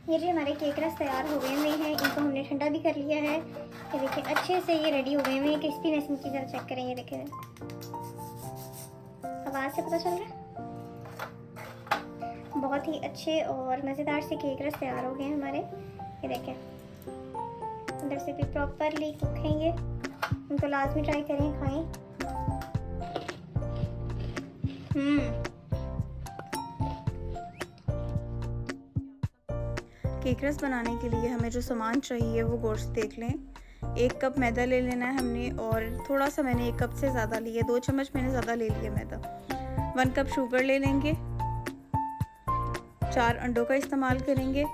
ये जी हमारे केक रस तैयार हो गए हुए हैं, इनको हमने ठंडा भी कर लिया है। ये देखिए अच्छे से ये रेडी हो गए हुए हैं। क्रिस्पीनेस इनकी ज़रा चेक करें, ये देखिए आवाज़ से पता चल रहा है। बहुत ही अच्छे और मज़ेदार से केक रस तैयार हो गए हैं हमारे। ये देखें अंदर से भी प्रॉपरली कुक हैं ये। इनको लाजमी ट्राई करें, खाएं। केक रस बनाने के लिए हमें जो सामान चाहिए वो गोश्त देख लें। 1 कप मैदा ले लेना है हमने, और थोड़ा सा मैंने 1 कप से ज़्यादा लिया, 2 चम्मच मैंने ज़्यादा ले लिया मैदा। 1 कप शुगर ले लेंगे। 4 अंडों का इस्तेमाल करेंगे।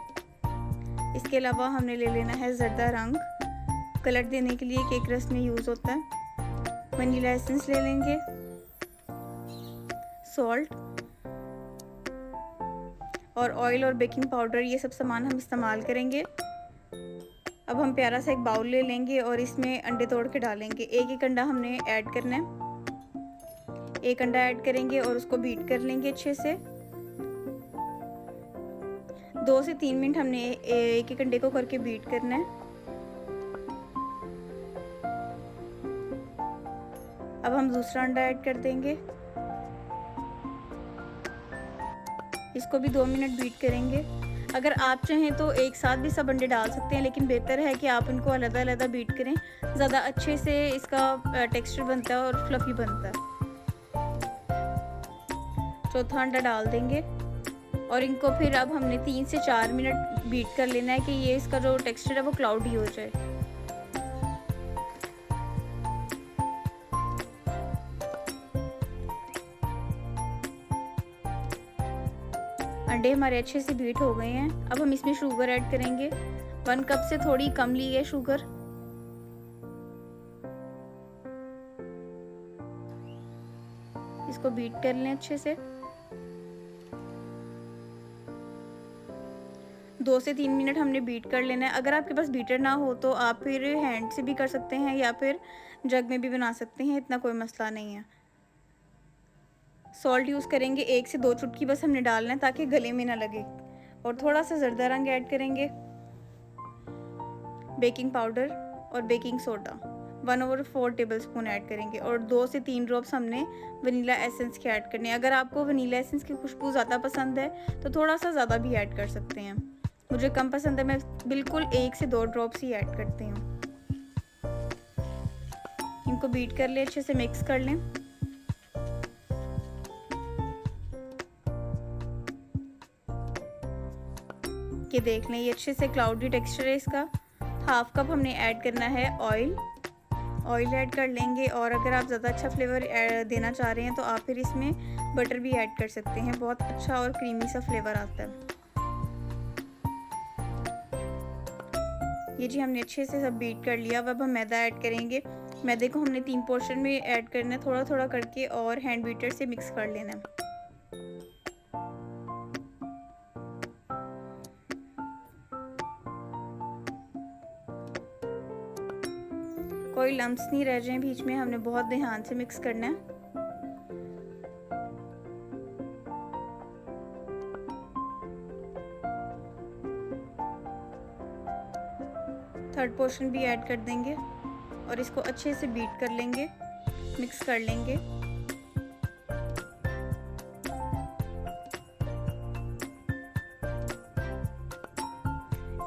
इसके अलावा हमने ले लेना है ज़र्दा रंग, कलर देने के लिए केक रस में यूज़ होता है। वनीला एसेंस ले लेंगे, सॉल्ट और ऑयल और बेकिंग पाउडर, ये सब सामान हम इस्तेमाल करेंगे। अब हम प्यारा सा एक बाउल ले लेंगे और इसमें अंडे तोड़ के डालेंगे। एक अंडा हमने ऐड करना है। 1 अंडा ऐड करेंगे और उसको बीट कर लेंगे अच्छे से। 2 से 3 मिनट हमने एक अंडे को करके बीट करना है। अब हम दूसरा अंडा ऐड कर देंगे, इसको भी 2 मिनट बीट करेंगे। अगर आप चाहें तो एक साथ भी सब अंडे डाल सकते हैं, लेकिन बेहतर है कि आप इनको अलग-अलग बीट करें, ज़्यादा अच्छे से इसका टेक्सचर बनता है और फ्लफ़ी बनता है। चौथा अंडा डाल देंगे और इनको फिर अब हमने 3 से 4 मिनट बीट कर लेना है कि ये इसका जो टेक्सचर है वो क्लाउडी हो जाए। अंडे हमारे अच्छे से बीट हो गए हैं। अब हम इसमें शुगर ऐड करेंगे। 1 कप से थोड़ी कम ली है शुगर। इसको बीट कर लें अच्छे से। 2 से 3 मिनट हमने बीट कर लेना है। अगर आपके पास बीटर ना हो तो आप फिर हैंड से भी कर सकते हैं या फिर जग में भी बना सकते हैं, इतना कोई मसला नहीं है। सॉल्ट यूज़ करेंगे, 1 से 2 चुटकी बस हमने डालना है ताकि गले में ना लगे। और थोड़ा सा ज़र्दा रंग ऐड करेंगे, बेकिंग पाउडर और बेकिंग सोडा 1/4 टेबलस्पून ऐड करेंगे, और 2 से 3 ड्रॉप्स हमने वनीला एसेंस के ऐड करने हैं। अगर आपको वनीला एसेंस की खुशबू ज़्यादा पसंद है तो थोड़ा सा ज़्यादा भी ऐड कर सकते हैं। मुझे कम पसंद है, मैं बिल्कुल 1 से 2 ड्रॉप्स ही ऐड करती हूँ। इनको बीट कर लें, अच्छे से मिक्स कर लें। ये देख लें, ये अच्छे से क्लाउडी टेक्सचर है इसका। 1/2 कप हमने ऐड करना है ऑयल ऐड कर लेंगे, और अगर आप ज़्यादा अच्छा फ्लेवर देना चाह रहे हैं तो आप फिर इसमें बटर भी ऐड कर सकते हैं, बहुत अच्छा और क्रीमी सा फ्लेवर आता है। ये जी हमने अच्छे से सब बीट कर लिया। अब हम मैदा ऐड करेंगे। मैदे को हमने 3 पोर्शन में ऐड करना है, थोड़ा थोड़ा करके, और हैंड बीटर से मिक्स कर लेना है। कोई लम्प्स नहीं रह जाए बीच में, हमने बहुत ध्यान से मिक्स करना है। थर्ड पोर्शन भी ऐड कर देंगे और इसको अच्छे से बीट कर लेंगे, मिक्स कर लेंगे।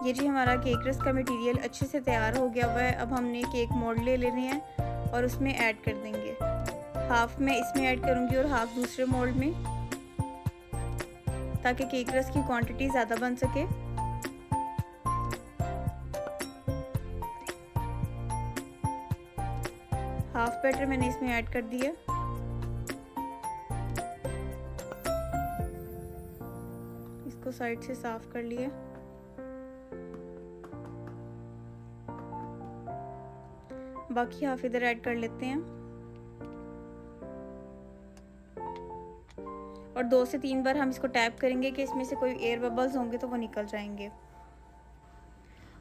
ये जी हमारा केक रस का मटेरियल अच्छे से तैयार हो गया हुआ है। अब हमने केक मोल्ड ले लेने हैं और उसमें ऐड कर देंगे। हाफ मैं इसमें ऐड करूँगी और हाफ दूसरे मोल्ड में, ताकि केक रस की क्वांटिटी ज़्यादा बन सके। हाफ बैटर मैंने इसमें ऐड कर दिया। इसको साइड से साफ कर लिया। बाकी हाफ इधर ऐड कर लेते हैं, और 2 से 3 बार हम इसको टैप करेंगे कि इसमें से कोई एयर बबल्स होंगे तो वो निकल जाएंगे।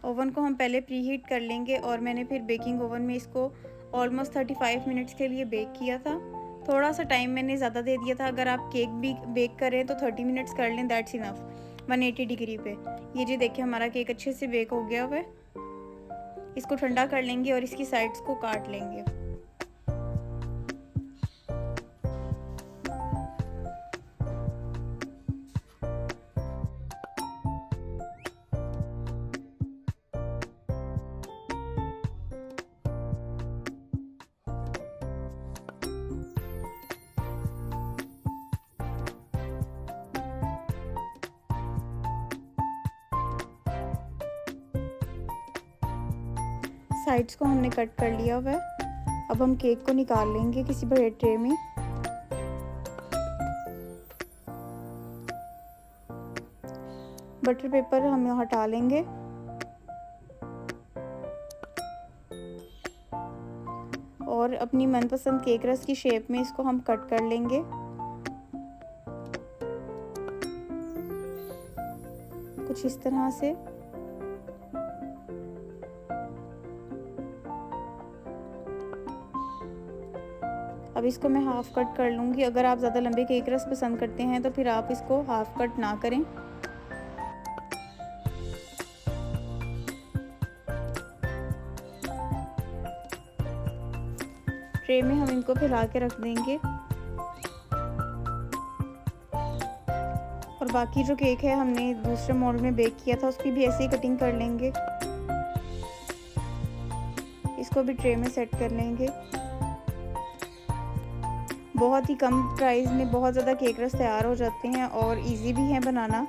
ओवन को हम पहले प्री हीट कर लेंगे, और मैंने फिर बेकिंग ओवन में इसको ऑलमोस्ट 35 मिनट्स के लिए बेक किया था। थोड़ा सा टाइम मैंने ज़्यादा दे दिया था। अगर आप केक भी बेक करें तो 30 मिनट्स कर लें, दैट्स इनफ। 180 डिग्री पे। ये जी देखिए हमारा केक अच्छे से बेक हो गया हुआ है। इसको ठंडा कर लेंगे और इसकी साइड्स को काट लेंगे। साइड्स को हमने कट कर लिया हुआ है। अब हम केक को निकाल लेंगे किसी बड़े ट्रे में। बटर पेपर हम हटा लेंगे और अपनी मनपसंद केक रस की शेप में इसको हम कट कर लेंगे। कुछ इस तरह से। अब इसको मैं हाफ कट कर लूँगी। अगर आप ज़्यादा लंबे केक रस पसंद करते हैं तो फिर आप इसको हाफ कट ना करें। ट्रे में हम इनको फैला के रख देंगे और बाकी जो केक है हमने दूसरे मोल्ड में बेक किया था उसकी भी ऐसे ही कटिंग कर लेंगे। इसको भी ट्रे में सेट कर लेंगे। बहुत ही कम प्राइस में बहुत ज़्यादा केक रस तैयार हो जाते हैं और इजी भी है बनाना।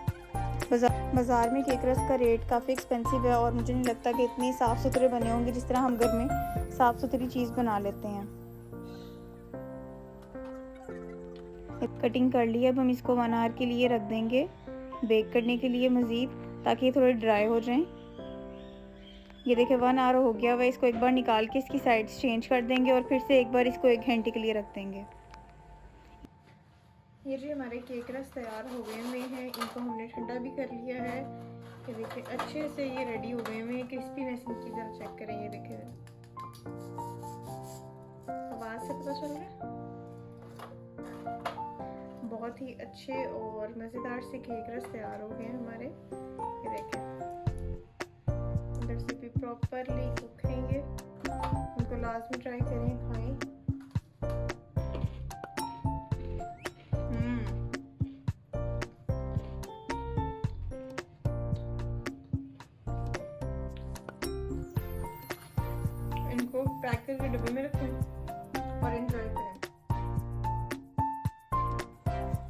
बाज़ार में केक रस का रेट काफ़ी एक्सपेंसिव है और मुझे नहीं लगता कि इतने साफ़ सुथरे बने होंगे जिस तरह हम घर में साफ़ सुथरी चीज़ बना लेते हैं। कटिंग कर ली। अब हम इसको 1 आवर के लिए रख देंगे बेक करने के लिए मज़ीद, ताकि ये थोड़े ड्राई हो जाएं। ये देखिए 1 आवर हो गया हुआ। इसको एक बार निकाल के इसकी साइड्स चेंज कर देंगे और फिर से एक बार इसको 1 घंटे के लिए रख देंगे। ये जी हमारे केक रस तैयार हो गए हुए हैं। इनको हमने ठंडा भी कर लिया है। ये देखिए अच्छे से ये रेडी हो गए हुए हैं। क्रिस्पीनेस इनकी ज़रा चेक करें। ये देखिए आवाज़ से पता चल रहा है। बहुत ही अच्छे और मज़ेदार से केक रस तैयार हो गए हैं हमारे। ये देखें अंदर से भी प्रॉपरली कुक हैं ये। उनको लाजमी ट्राई करें, खाएं। इनको पैक करके डब्बे में रखें और एंजॉय करें।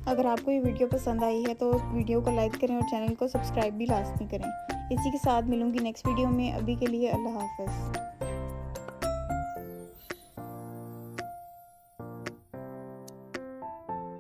अगर आपको ये वीडियो पसंद आई है तो वीडियो को लाइक करें और चैनल को सब्सक्राइब भी लाजमी करें। इसी के साथ मिलूंगी नेक्स्ट वीडियो में। अभी के लिए अल्लाह हाफ़िज़।